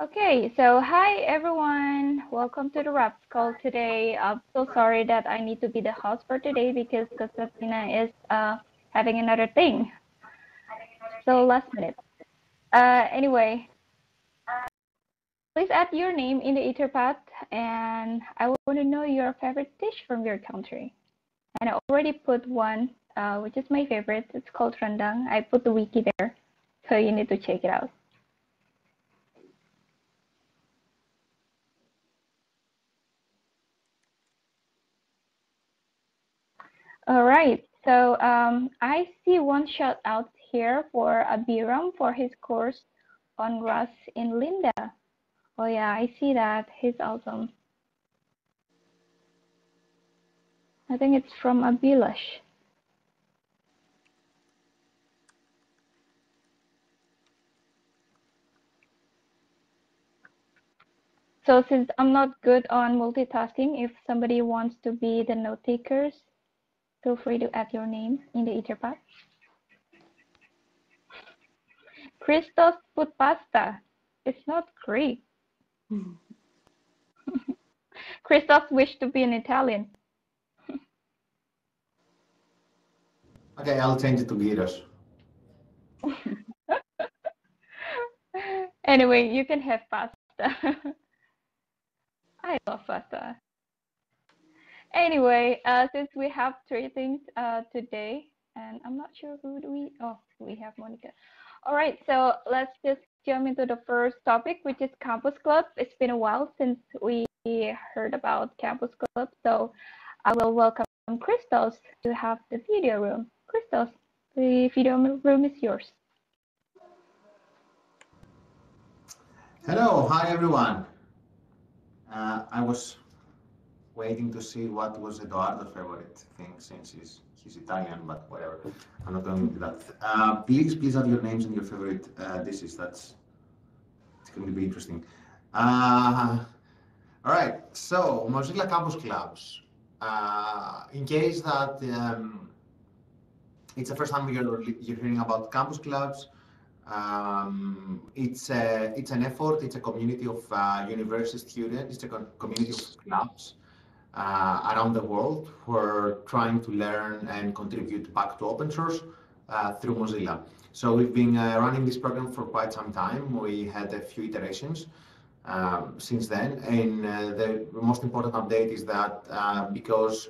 Okay, so hi everyone. Welcome to the Raps call today. I'm so sorry that I need to be the host for today because Constantina is having another thing. So last minute. Anyway, please add your name in the Etherpad and I want to know your favorite dish from your country. And I already put one, which is my favorite. It's called rendang. I put the wiki there, so you need to check it out. All right. So I see one shout out here for Abiram for his course on Rust in Linda. Oh yeah, I see that. He's awesome. I think it's from Abilash. So since I'm not good on multitasking, if somebody wants to be the note takers, feel free to add your name in the Etherpad. Christos put pasta. It's not Greek. Christos wished to be an Italian. Okay, I'll change it to gyros. Anyway, you can have pasta. I love pasta. Anyway, since we have three things today, and I'm not sure who do we. Oh, we have Monica. All right, so let's just jump into the first topic, which is Campus Club. It's been a while since we heard about Campus Club, so I will welcome Christos to have the video room. Christos, the video room is yours. Hello, hi everyone. I was waiting to see what was Eduardo's favorite thing since he's Italian, but whatever. I'm not going to do that. Please add your names and your favorite dishes. It's going to be interesting. All right. So Mozilla Campus Clubs. In case that it's the first time you're hearing about campus clubs. It's an effort. It's a community of university students. It's a community of clubs around the world who are trying to learn and contribute back to open source through Mozilla. So we've been running this program for quite some time. We had a few iterations since then, and the most important update is that because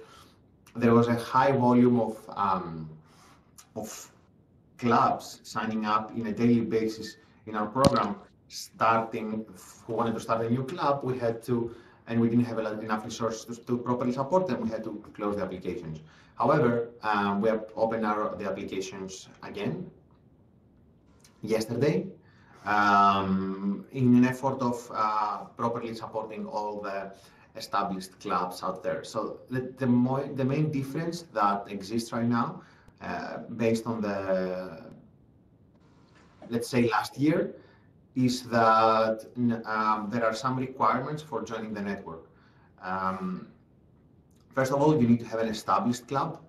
there was a high volume of clubs signing up in a daily basis in our program, starting who wanted to start a new club, we had to, and we didn't have enough resources to properly support them, we had to close the applications. However, we have opened the applications again yesterday in an effort of properly supporting all the established clubs out there. So the main difference that exists right now, based on the, let's say, last year, is that there are some requirements for joining the network. Um, First of all, you need to have an established club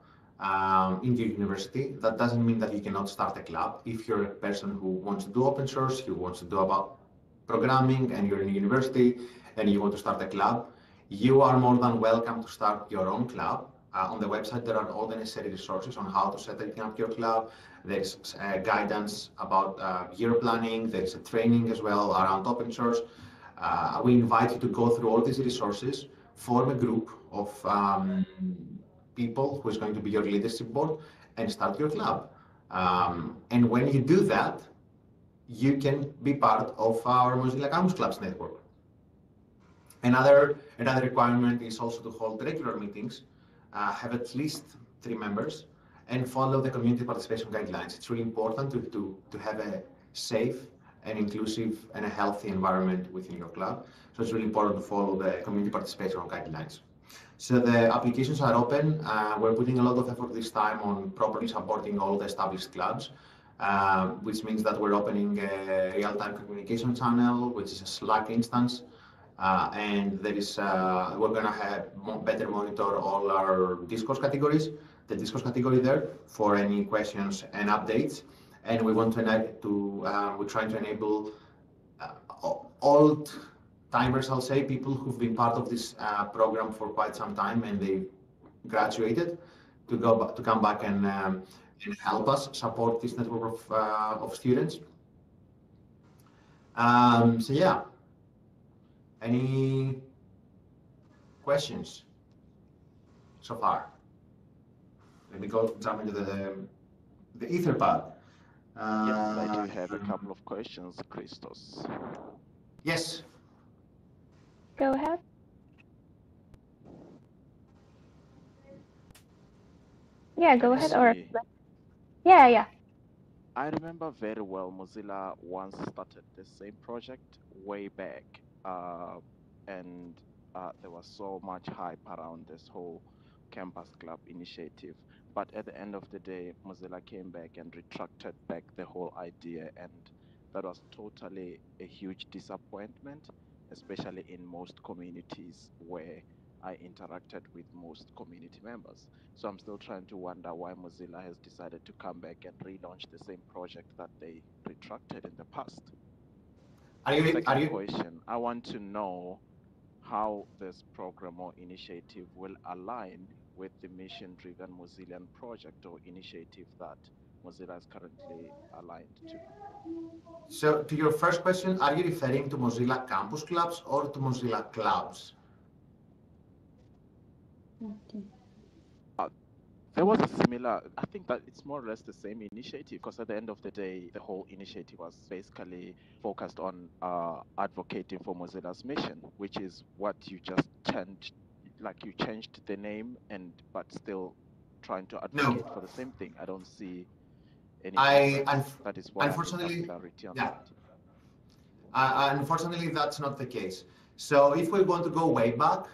in your university. That doesn't mean that you cannot start a club. If you're a person who wants to do open source, who wants to do about programming, and you're in a university and you want to start a club, you are more than welcome to start your own club. On the website, there are all the necessary resources on how to set up your club. There's guidance about year planning. There's a training as well around open source. We invite you to go through all these resources, form a group of people who is going to be your leadership board, and start your club. And when you do that, you can be part of our Mozilla Campus Clubs network. Another requirement is also to hold regular meetings, have at least 3 members, and follow the community participation guidelines. It's really important to have a safe and inclusive and a healthy environment within your club. So it's really important to follow the community participation guidelines. So the applications are open. We're putting a lot of effort this time on properly supporting all the established clubs, which means that we're opening a real-time communication channel, which is a Slack instance. And there is we're going to have better monitor all our discourse categories, the discourse category there for any questions and updates. And we want we're trying to enable old timers, I'll say, people who've been part of this program for quite some time and they graduated to come back and help us support this network of students. So yeah, any questions so far? Let me jump into the Etherpad. Yes, I do have a couple of questions, Christos. Yes. Go ahead. Yeah, go ahead. Or yeah. I remember very well Mozilla once started the same project way back, and there was so much hype around this whole Campus Club initiative. But at the end of the day, Mozilla came back and retracted back the whole idea, and that was totally a huge disappointment, especially in most communities where I interacted with most community members. So I'm still trying to wonder why Mozilla has decided to come back and relaunch the same project that they retracted in the past. Second question, I want to know how this program or initiative will align with the mission-driven Mozillian project or initiative that Mozilla is currently aligned to. So to your first question, are you referring to Mozilla Campus Clubs or to Mozilla Clubs? There was a similar, I think that it's more or less the same initiative, because at the end of the day, the whole initiative was basically focused on advocating for Mozilla's mission, which is what you just changed, like you changed the name but still trying to advocate for the same thing. I don't see any difference. That is why I need clarity on that. Unfortunately, that's not the case. So if we want to go way back,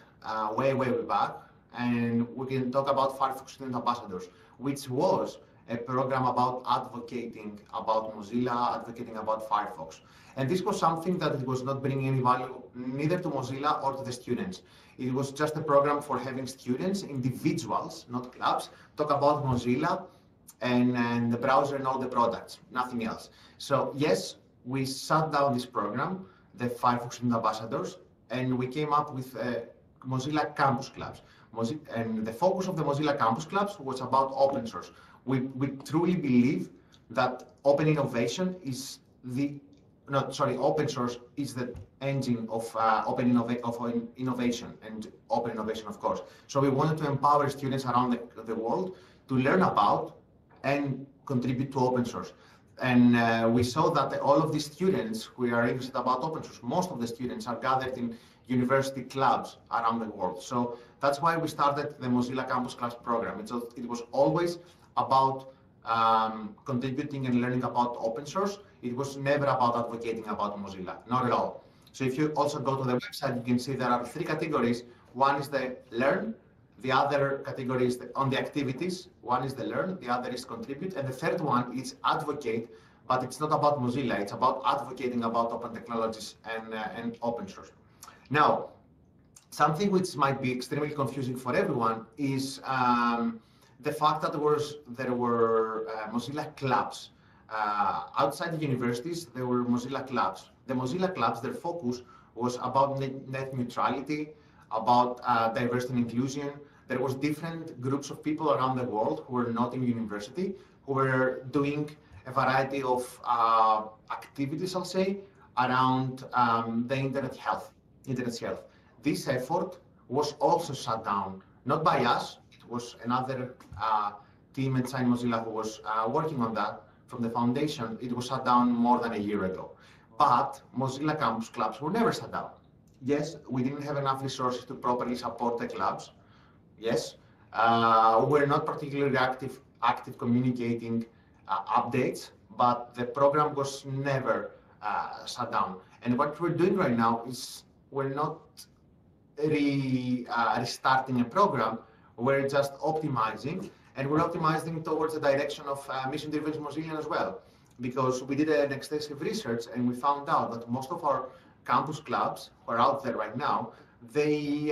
way back, and we can talk about Firefox Student Ambassadors, which was a program about advocating about Mozilla, advocating about Firefox. And this was something that it was not bringing any value neither to Mozilla or to the students. It was just a program for having students, individuals, not clubs, talk about Mozilla and the browser and all the products, nothing else. So yes, we shut down this program, the Firefox Student Ambassadors, and we came up with Mozilla Campus Clubs. And the focus of the Mozilla Campus Clubs was about open source. We truly believe that open innovation is open source is the engine of innovation and open innovation, of course. So we wanted to empower students around the world to learn about and contribute to open source. And we saw that all of these students who are interested about open source, most of the students are gathered in university clubs around the world. So that's why we started the Mozilla Campus Clubs program. It was always about contributing and learning about open source. It was never about advocating about Mozilla, not at all. So if you also go to the website, you can see there are 3 categories. One is the learn, the other category is on the activities. One is the learn, the other is contribute, and the third one is advocate, but it's not about Mozilla, it's about advocating about open technologies and open source. Now, something which might be extremely confusing for everyone is the fact that there were Mozilla clubs. Outside the universities, there were Mozilla clubs. The Mozilla clubs, their focus was about net neutrality, about diversity and inclusion. There was different groups of people around the world who were not in university, who were doing a variety of activities, I'll say, around the internet's health. This effort was also shut down, not by us. It was another team inside Mozilla who was working on that from the foundation. It was shut down more than a year ago. But Mozilla Campus Clubs were never shut down. Yes, we didn't have enough resources to properly support the clubs. Yes, we're not particularly active communicating updates, but the program was never shut down. And what we're doing right now is we're not restarting a program, we're just optimizing, and we're optimizing towards the direction of mission-driven Mozillian as well, because we did an extensive research and we found out that most of our campus clubs who are out there right now, they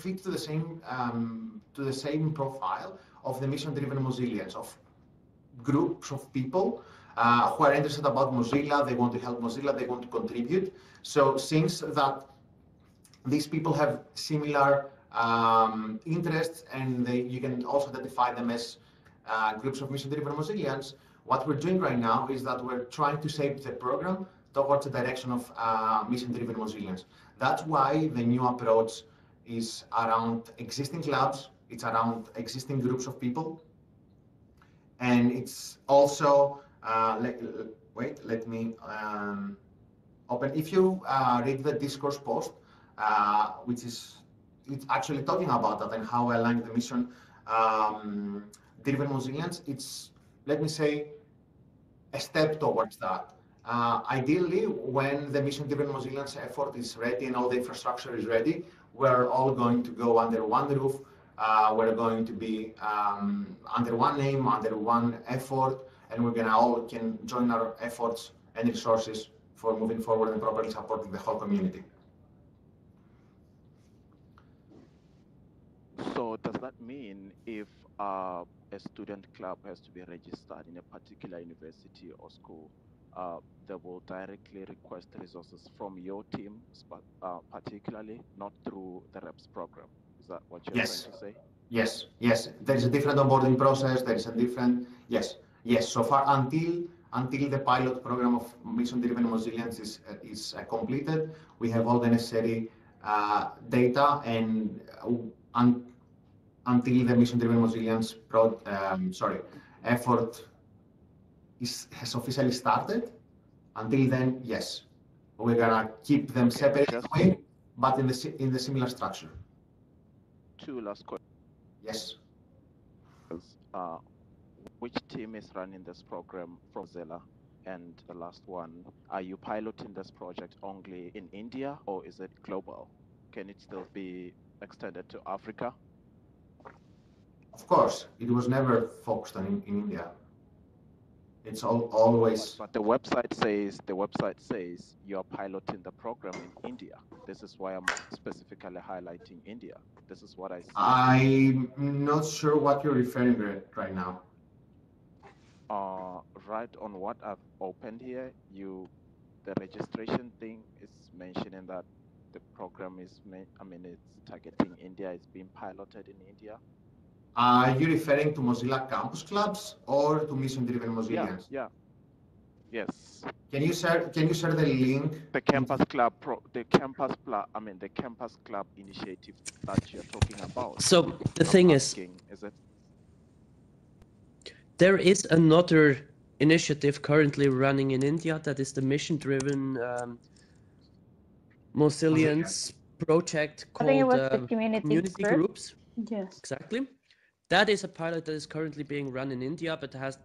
fit to the same profile of the mission-driven Mozillians, of groups of people who are interested about Mozilla, they want to help Mozilla, they want to contribute. So since that these people have similar interests, and you can also identify them as groups of mission-driven Mozillians, what we're doing right now is that we're trying to shape the program towards the direction of mission-driven Mozillians. That's why the new approach is around existing clubs, it's around existing groups of people, and it's also, let me open. If you read the discourse post, which is it's actually talking about that and how I align the mission driven Mozillians, it's, let me say, a step towards that. Ideally, when the mission driven Mozillians effort is ready and all the infrastructure is ready, we're all going to go under one roof. We're going to be under one name, under one effort, and we're gonna all can join our efforts and resources for moving forward and properly supporting the whole community. So does that mean if a student club has to be registered in a particular university or school, they will directly request resources from your team, particularly, not through the REPS program? Is that what you're trying to say? Yes, yes. There is a different onboarding process. There is a different, yes. So far, until the pilot program of mission-driven Mozillians is completed, we have all the necessary data, and until the mission-driven Mozillians effort has officially started, until then, yes, we're gonna keep them separate, but in the similar structure. Two last questions. Yes. Which team is running this program from Mozilla? And the last one, are you piloting this project only in India, or is it global? Can it still be extended to Africa? Of course, it was never focused on in India. It's always. But the website says you're piloting the program in India. This is why I'm specifically highlighting India. This is what I see. I'm not sure what you're referring to right now. Right on what I've opened here, the registration thing is mentioning that the program is, it's targeting India, it's being piloted in India. Are you referring to Mozilla Campus Clubs or to mission-driven Mozillians? Yeah. Yes. Can you share the link? The Campus Club, the Campus Club initiative that you're talking about. So the thing is it? There is another initiative currently running in India that is the mission-driven Mozillians project called Community Groups. Yes. Exactly. That is a pilot that is currently being run in India, but has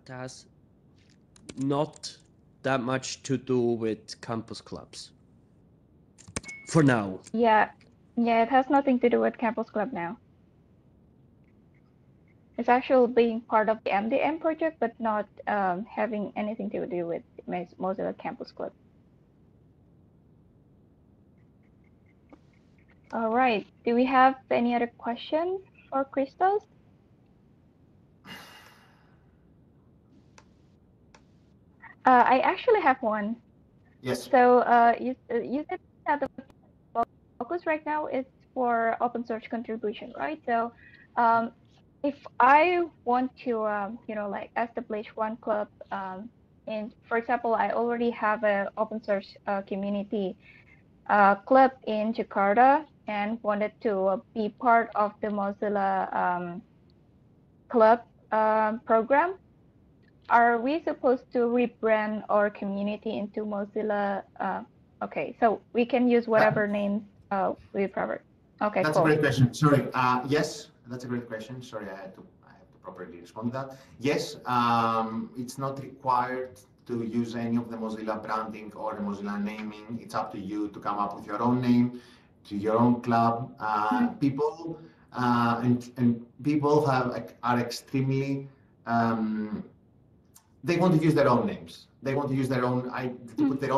not that much to do with campus clubs for now. Yeah, it has nothing to do with Campus Club now. It's actually being part of the MDM project, but not having anything to do with Mozilla Campus Club. All right. Do we have any other questions for Christos? I actually have one. Yes. So you said that the focus right now is for open source contribution, right? So if I want to, establish one club, and for example, I already have an open source community club in Jakarta and wanted to be part of the Mozilla club program, are we supposed to rebrand our community into Mozilla? Okay, so we can use whatever names we prefer. Okay, that's cool. a great question. Sorry. Yes, that's a great question. Sorry, I have to properly respond to that. Yes, it's not required to use any of the Mozilla branding or the Mozilla naming. It's up to you to come up with your own name, to your own club. People and people are extremely. They want to use their own names. They want to use their own, to put their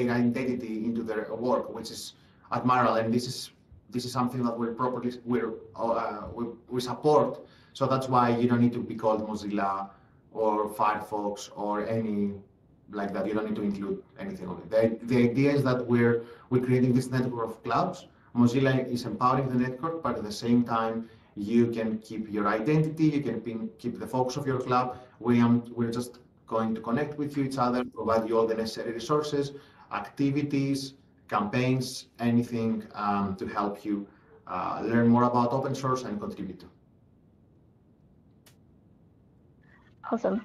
identity into their work, which is admirable. And this is something that we support. So that's why you don't need to be called Mozilla or Firefox or any like that. You don't need to include anything on it. The idea is that we're creating this network of clubs. Mozilla is empowering the network, but at the same time, you can keep your identity, you can keep the focus of your club. We're just going to connect with you each other, provide you all the necessary resources, activities, campaigns, anything to help you learn more about open source and contribute to. Awesome.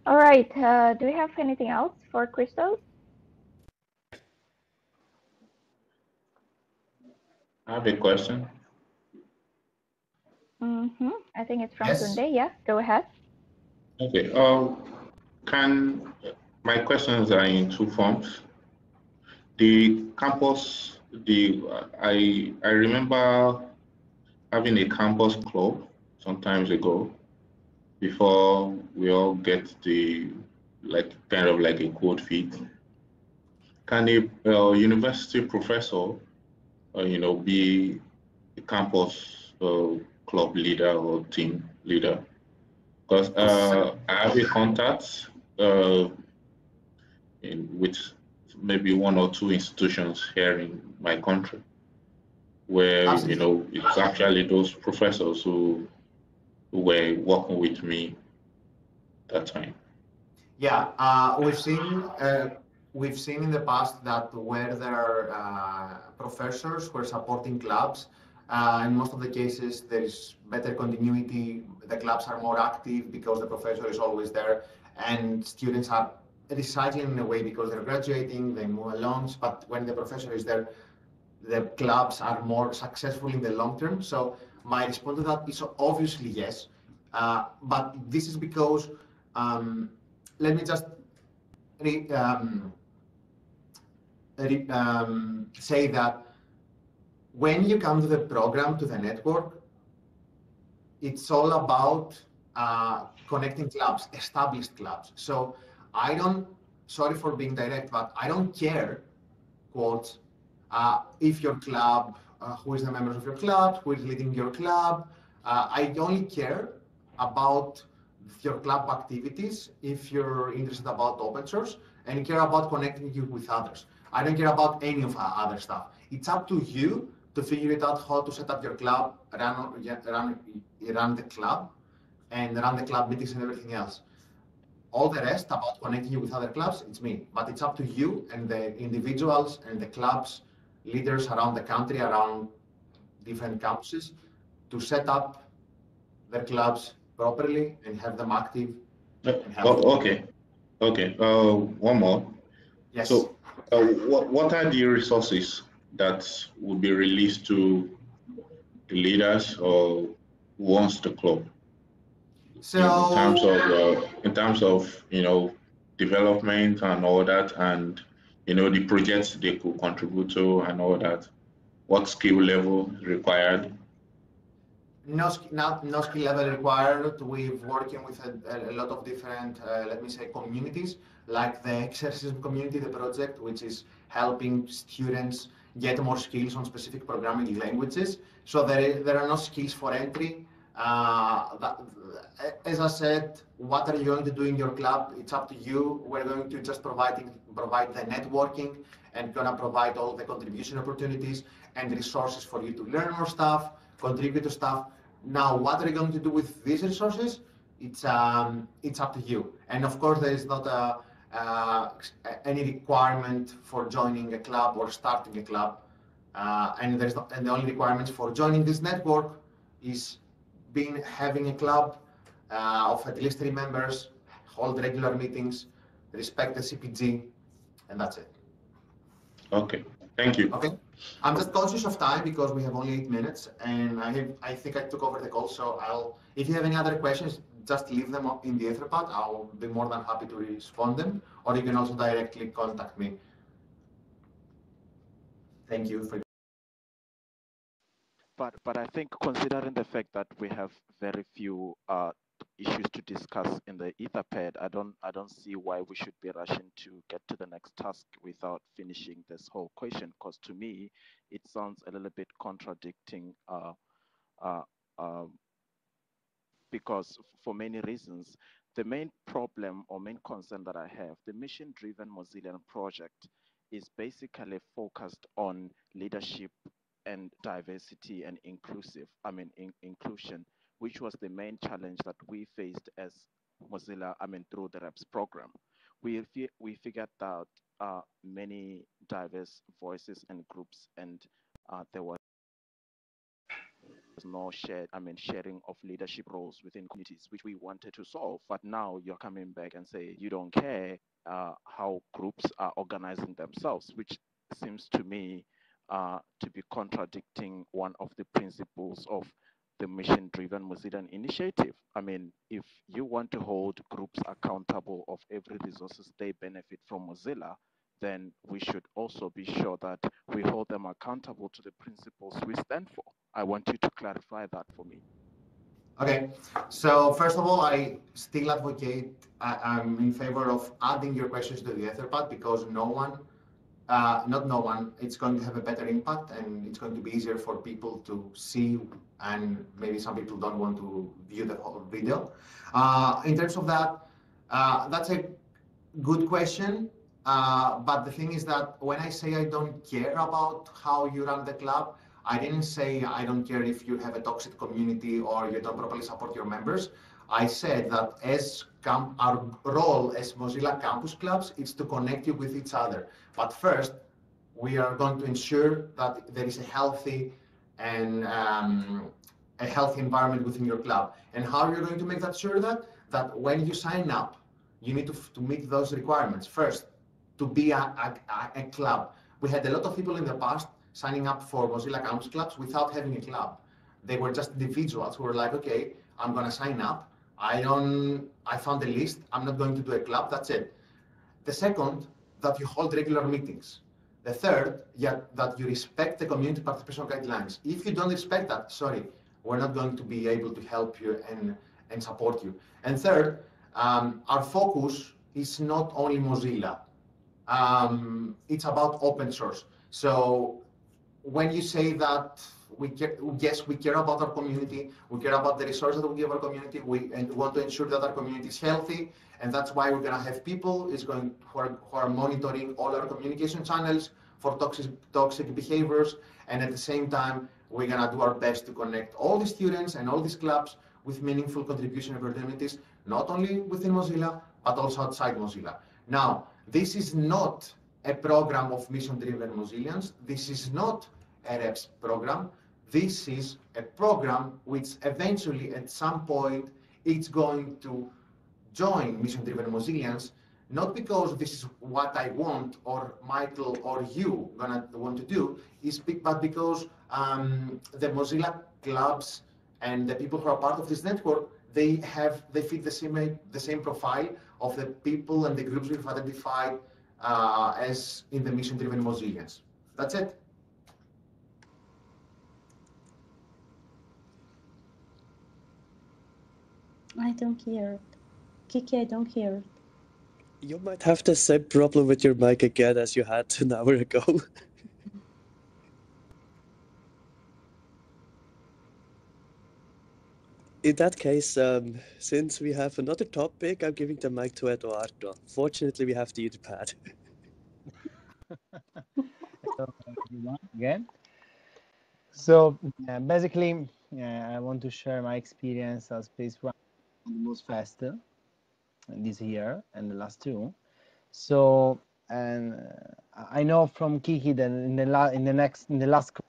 All right. Do we have anything else for Christos? I have a question. I think it's from Yes. Tunde. Yeah, go ahead. Okay. My questions are in two forms. The campus, I remember having a campus club some times ago before we all get the kind of like a code feed. Can a university professor, be a campus club leader or team leader? Because I have a contact with maybe one or two institutions here in my country where Absolutely. it's actually those professors who were working with me that time. Yeah, we've seen in the past that where there are professors who are supporting clubs, in most of the cases there is better continuity. The clubs are more active because the professor is always there, and students are recycling in a way because they're graduating, they move along. But when the professor is there, the clubs are more successful in the long term. So my response to that is obviously yes, but this is because let me just say that when you come to the program, to the network, it's all about connecting clubs, established clubs. So I don't, sorry for being direct, but I don't care, quote, if your club, who is the members of your club, who is leading your club. I only care about your club activities if you're interested about open source and care about connecting you with others. I don't care about any of our other stuff. It's up to you to figure it out how to set up your club, run the club, and run the club meetings and everything else. All the rest about connecting you with other clubs, it's me. But it's up to you and the individuals and the clubs leaders around the country, around different campuses, to set up their clubs properly and have them active. Okay. One more. Yes. So, what are the resources that will be released to the leaders or who owns the club? So in terms of development and all that, and the projects they could contribute to and all that, what skill level is required? no skill level required. We're working with a lot of different, let me say, communities, like the Exercism community, the project, which is helping students get more skills on specific programming languages. So there are no skills for entry. As I said, what are you going to do in your club? It's up to you. We're going to just provide the networking and gonna provide all the contribution opportunities and resources for you to learn more stuff, contribute to stuff. Now, what are you going to do with these resources? It's up to you. And of course, there is not any requirement for joining a club or starting a club. And the only requirements for joining this network is having a club of at least 3 members, hold regular meetings, respect the CPG, and that's it. Okay, thank you. Okay, I'm just conscious of time because we have only 8 minutes, and I think I took over the call. So if you have any other questions, just leave them in the Etherpad. I'll be more than happy to respond them, or you can also directly contact me. Thank you for. But I think considering the fact that we have very few issues to discuss in the Etherpad, I don't see why we should be rushing to get to the next task without finishing this whole question. Because to me, it sounds a little bit contradicting. Because for many reasons, the main problem or main concern that I have, the mission-driven Mozillian project is basically focused on leadership and diversity and inclusion, which was the main challenge that we faced as Mozilla, through the REPS program. We figured out many diverse voices and groups, and there was no sharing of leadership roles within communities, which we wanted to solve. But now you're coming back and say you don't care how groups are organizing themselves, which seems to me to be contradicting one of the principles of the mission-driven Mozillian initiative. If you want to hold groups accountable of every resources they benefit from Mozilla, then we should also be sure that we hold them accountable to the principles we stand for. I want you to clarify that for me. Okay, so first of all, I still advocate, I'm in favor of adding your questions to the Etherpad because not no one, it's going to have a better impact and it's going to be easier for people to see, and maybe some people don't want to view the whole video. In terms of that, that's a good question. But the thing is that when I say I don't care about how you run the club, I didn't say I don't care if you have a toxic community or you don't properly support your members. I said that as our role as Mozilla Campus Clubs is to connect you with each other. But first, we are going to ensure that there is a healthy and a healthy environment within your club. And how you're going to make that sure that when you sign up, you need to meet those requirements. First, to be a club. We had a lot of people in the past signing up for Mozilla Campus Clubs without having a club. They were just individuals who were like, okay, I'm gonna sign up. I found a list, I'm not going to do a club, that's it. The second, that you hold regular meetings. The third, that you respect the community participation guidelines. If you don't respect that, sorry, we're not going to be able to help you and support you. And third, our focus is not only Mozilla. It's about open source. So when you say that we care about our community, we care about the resources that we give our community, and we want to ensure that our community is healthy, and that's why we're going to have people who are monitoring all our communication channels for toxic behaviors, and at the same time, we're going to do our best to connect all the students and all these clubs with meaningful contribution opportunities, not only within Mozilla, but also outside Mozilla. Now, this is not a program of mission-driven Mozillians. This is not a REPS program. This is a program which eventually, at some point, it's going to join mission-driven Mozillians, not because this is what I want or Michael or you gonna want to do, but because the Mozilla clubs and the people who are part of this network, they fit the same profile of the people and the groups we've identified as in the mission-driven Mozillians. That's it. I don't hear it. Kiki, I don't hear it. You might have the same problem with your mic again as you had an hour ago. In that case, since we have another topic, I'm giving the mic to Eduardo. Fortunately, we have the Etherpad. Hello, everyone, again. So basically, I want to share my experience as Space Run on the MozFest this year and the last two. So, and I know from Kiki that in the last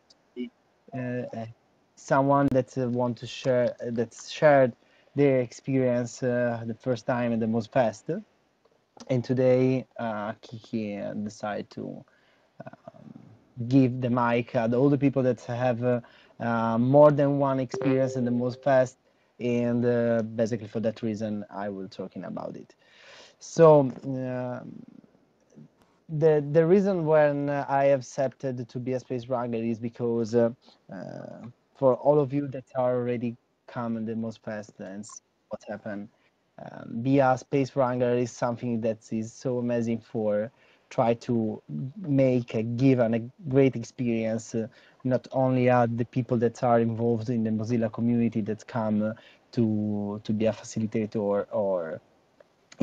someone that want to share that shared their experience the first time at the MozFest, and today Kiki decided to give the mic to all the people that have more than one experience in the MozFest, and basically for that reason I will talking about it. So the reason when I accepted to be a space wrangler is because for all of you that are already come in the MozFest and see what happened, be a space wrangler is something that is so amazing for try to give a great experience, not only at the people that are involved in the Mozilla community that come to be a facilitator or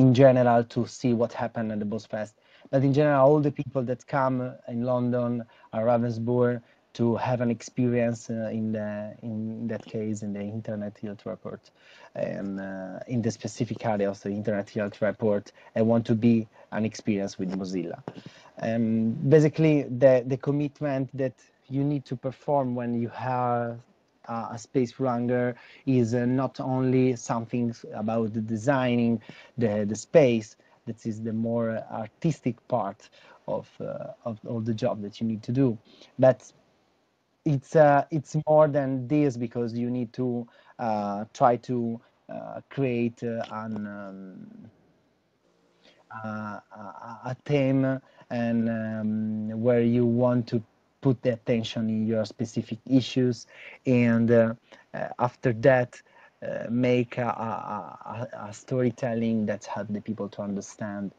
in general to see what happened at the BuzzFest. But in general, all the people that come in London or Ravensbourne to have an experience in that case in the Internet Health Report and in the specific area of the Internet Health Report, and want to be an experience with Mozilla. Basically, the commitment that you need to perform when you have a Space Wrangler is not only something about the designing the space, that is the more artistic part of all the job that you need to do, but it's more than this, because you need to try to create a theme, and where you want to put the attention in your specific issues, and after that make a storytelling that help the people to understand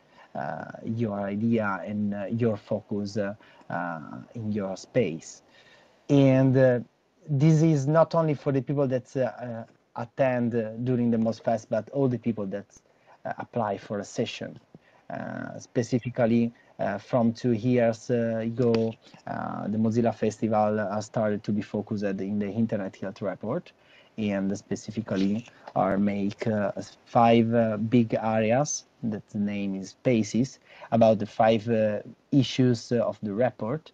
your idea and your focus in your space. And this is not only for the people that attend during the MozFest, but all the people that apply for a session. Specifically, from 2 years ago, the Mozilla Festival started to be focused in the Internet Health Report, and specifically are make 5 big areas that the name is spaces, about the 5 issues of the report.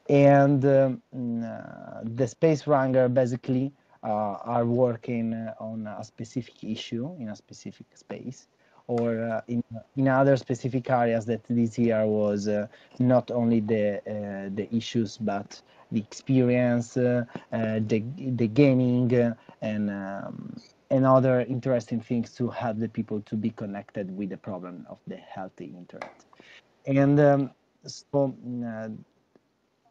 And the Space Wrangler basically are working on a specific issue in a specific space, or in other specific areas that this year was not only the issues, but the experience, the gaming, and other interesting things to help the people to be connected with the problem of the healthy internet. And so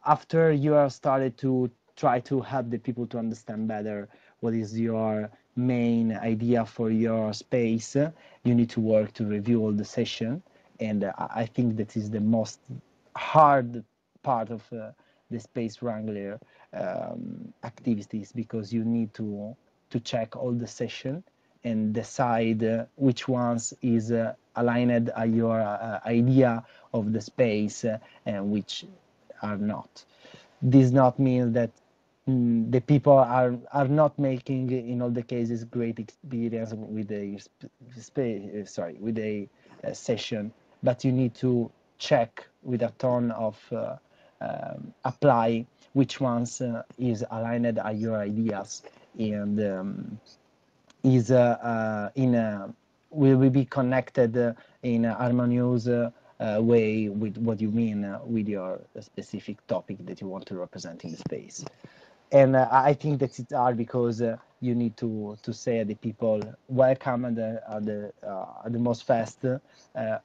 after you have started to try to help the people to understand better what is your main idea for your space, you need to work to review all the session. And I think that is the most hard part of the Space Wrangler activities, because you need to check all the session and decide which ones is aligned at your idea of the space and which are not. This not mean that the people are not making in all the cases great experience with a with a session, but you need to check with a ton of apply which ones is aligned at your ideas, and is will be connected in a harmonious way with what you mean with your specific topic that you want to represent in the space. And I think that it's hard because you need to say the people welcome at the MozFest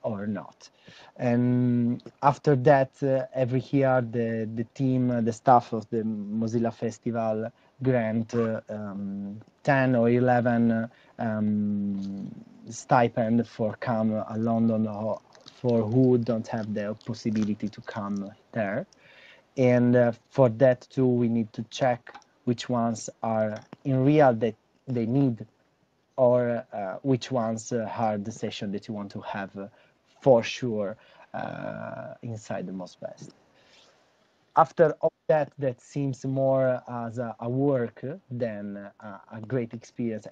or not. And after that, every year the team, the staff of the Mozilla Festival grant 10 or 11 stipend for come a London, or for who don't have the possibility to come there. And for that too, we need to check which ones are in real that they need, or which ones are the session that you want to have for sure inside the MozFest. After all that, that seems more as a work than a great experience.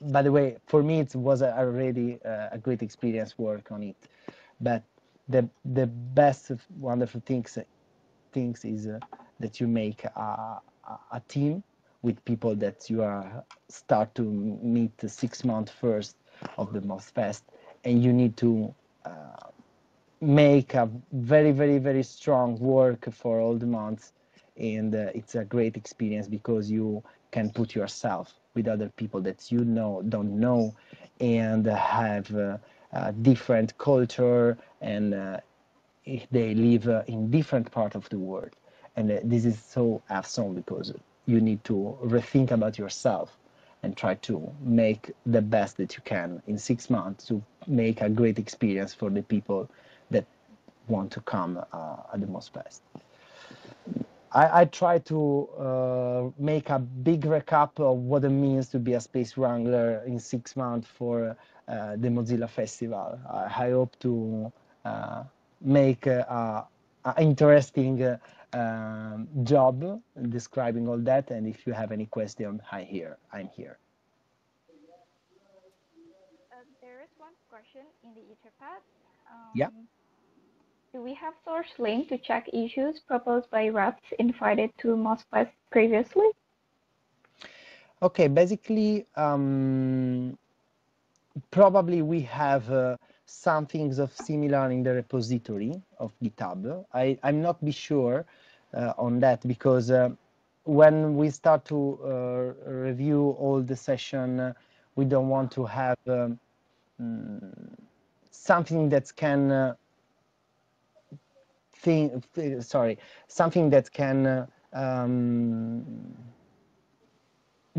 By the way, for me, it was already a great experience work on it. But the best wonderful things is that you make a team with people that you are start to meet 6 months first of the MozFest, and you need to make a very, very, very strong work for all the months. And it's a great experience because you can put yourself with other people that you don't know, and have a different culture, and they live in different part of the world. And this is so awesome because you need to rethink about yourself and try to make the best that you can in 6 months to make a great experience for the people that want to come at the MozFest. I try to make a big recap of what it means to be a Space Wrangler in 6 months for the Mozilla Festival. I hope to make an interesting job describing all that. And if you have any question, I'm here. There is one question in the Etherpad. Yeah. Do we have source link to check issues proposed by reps invited to MozFest previously? Okay, basically, probably we have some things of similar in the repository of GitHub. I'm not be sure on that because when we start to review all the session, we don't want to have something that can something that can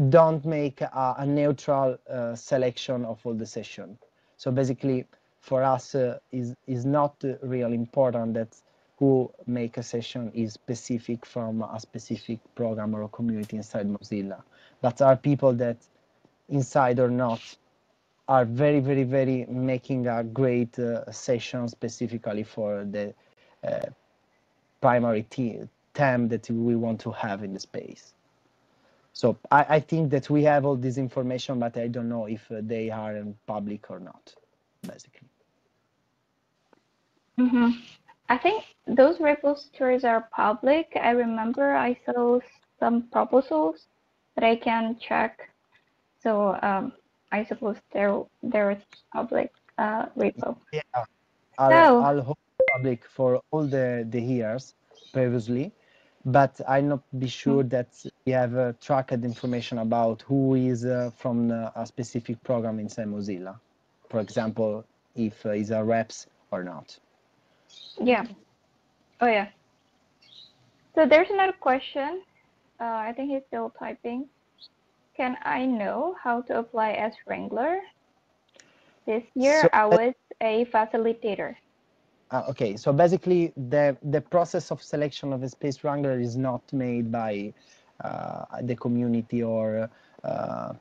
don't make a neutral selection of all the session. So basically, for us, is not real important that who make a session is specific from a specific program or a community inside Mozilla. But are people that, inside or not, are very, very, very making a great session specifically for the primary theme that we want to have in the space. So I think that we have all this information, but I don't know if they are in public or not, basically. I think those repositories are public. I remember I saw some proposals that I can check. So I suppose there is public repo. Yeah, So I'll hold public for all the years previously, but I'm not be sure that we have tracked information about who is from a specific program inside Mozilla. For example, if is a reps or not. yeah. Oh yeah. So there's another question. I think he's still typing. Can I know how to apply as Wrangler? This year So, I was a facilitator. Okay, so basically the process of selection of a Space Wrangler is not made by the community or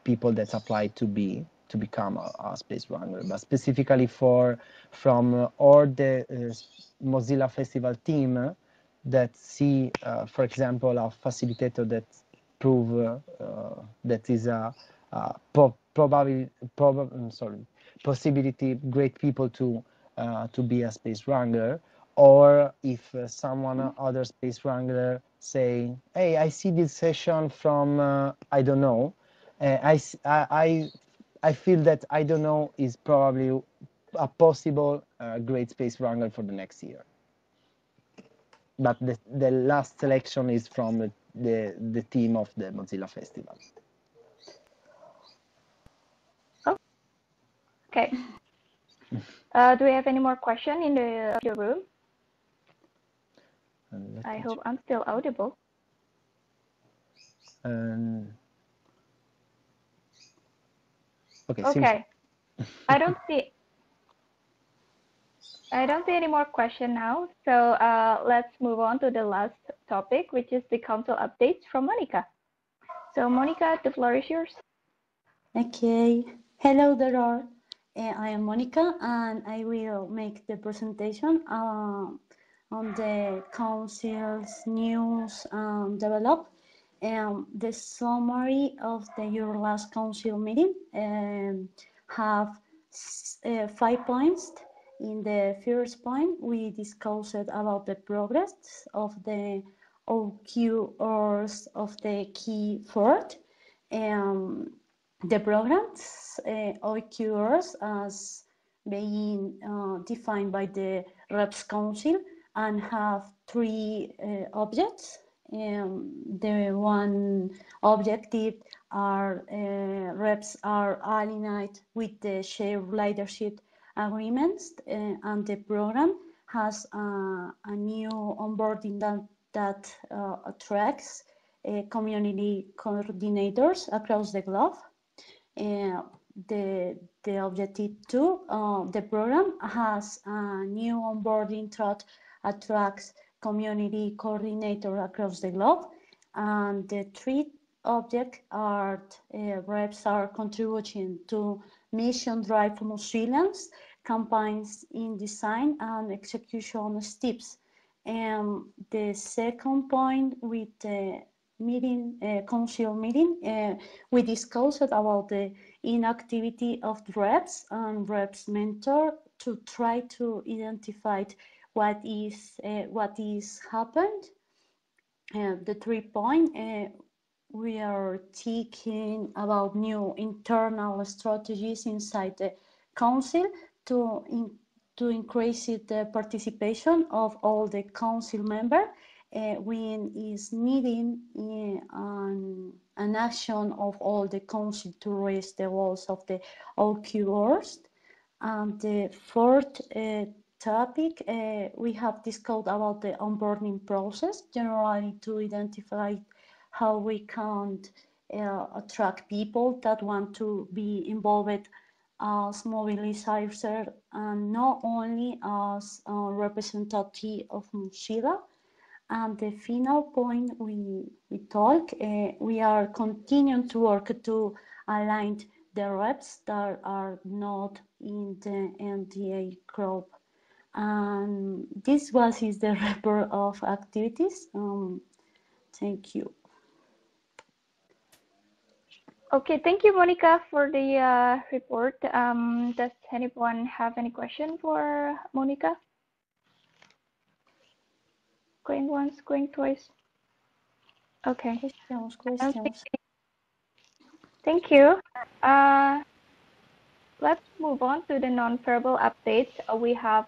people that apply to become a Space Wrangler, but specifically from all the Mozilla Festival team that see, for example, a facilitator that prove that is a possibility great people to be a Space Wrangler, or if someone other Space Wrangler say, hey, I see this session from I don't know, I feel that I don't know is probably a possible great Space Wrangler for the next year. But the last selection is from the team of the Mozilla Festival. Okay. Do we have any more question in the room? I hope I'm still audible. Okay. I don't see any more question now. So let's move on to the last topic, which is the council updates from Monica. So Monica, the floor is yours. Okay. Hello there. I am Monica, and I will make the presentation on the council's news develop. The summary of your last council meeting have 5 points. In the first point, we discussed about the progress of the OKRs of the key fort. The programs OKRs as being defined by the Reps Council and have 3 objects. The one objective are reps are aligned with the shared leadership agreements, and the program has a new onboarding that attracts community coordinators across the globe. The objective 2, the program has a new onboarding that attracts community coordinator across the globe, and the 3 objects are reps are contributing to mission-driven Mozillans, campaigns in design and execution steps. And the second point with the meeting, council meeting, we discussed about the inactivity of the reps and reps mentor to try to identify what is happened. The 3 point, we are thinking about new internal strategies inside the council to increase the participation of all the council members. When is needing an action of all the council to raise the goals of the OKRs. And the fourth topic, we have discussed about the onboarding process, generally to identify how we can attract people that want to be involved as mobilizers and not only as a representative of Mozilla. And the final point we talk, we are continuing to work to align the reps that are not in the NDA group. And this was the report of activities. Thank you. Okay, thank you, Monica, for the report. Does anyone have any question for Monica? Going once, going twice. Okay. Questions. Thank you. Let's move on to the non-verbal updates. We have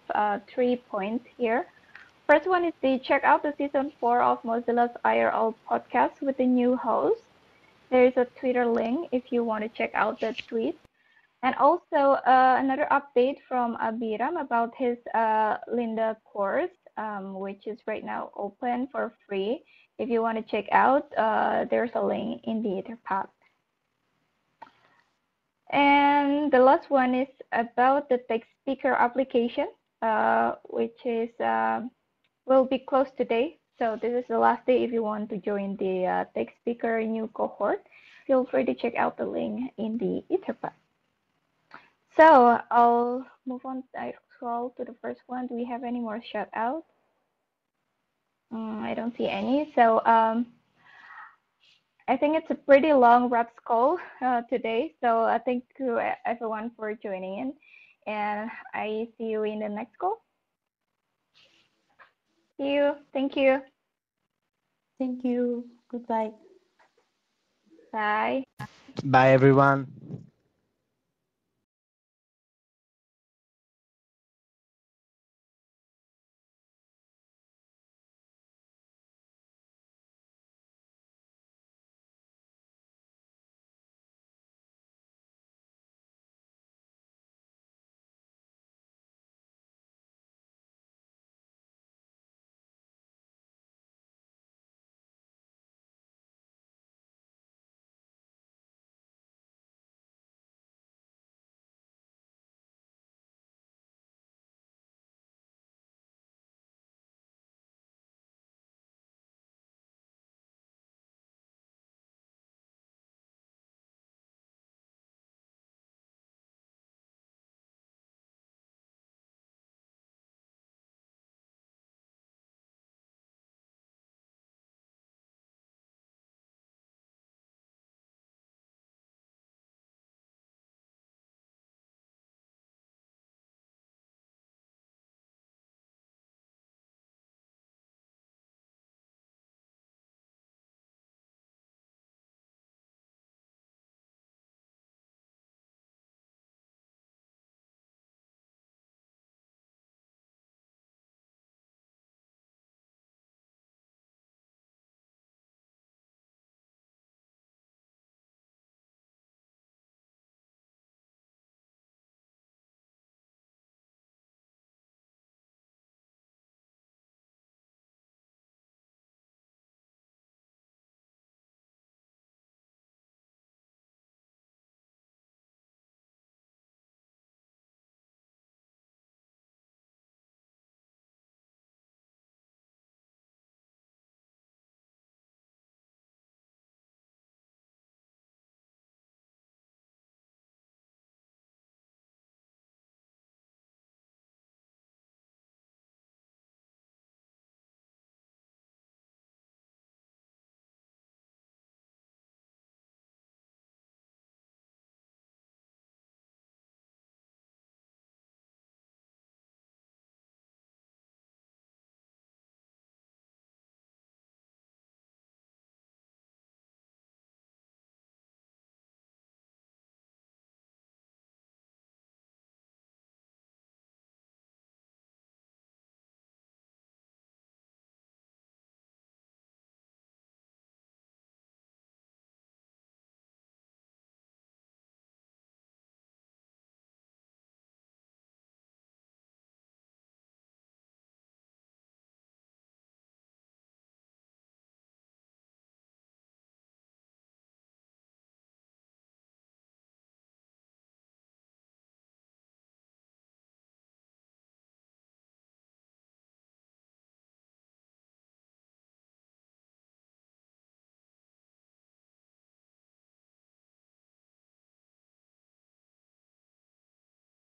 3 points here. First one is to check out the season 4 of Mozilla's IRL podcast with the new host. There is a Twitter link if you want to check out the tweet. And also another update from Abiram about his Lynda course, which is right now open for free. If you want to check out, there's a link in the Etherpad. And the last one is about the text speaker application, which is will be closed today. So this is the last day if you want to join the text speaker new cohort. Feel free to check out the link in the Etherpad. So I'll move on. I scroll to the first one. Do we have any more shout outs? I don't see any. So I think it's a pretty long Raps call today. So thank you everyone for joining in, and I see you in the next call. See you. Thank you. Thank you. Goodbye. Bye. Bye, everyone.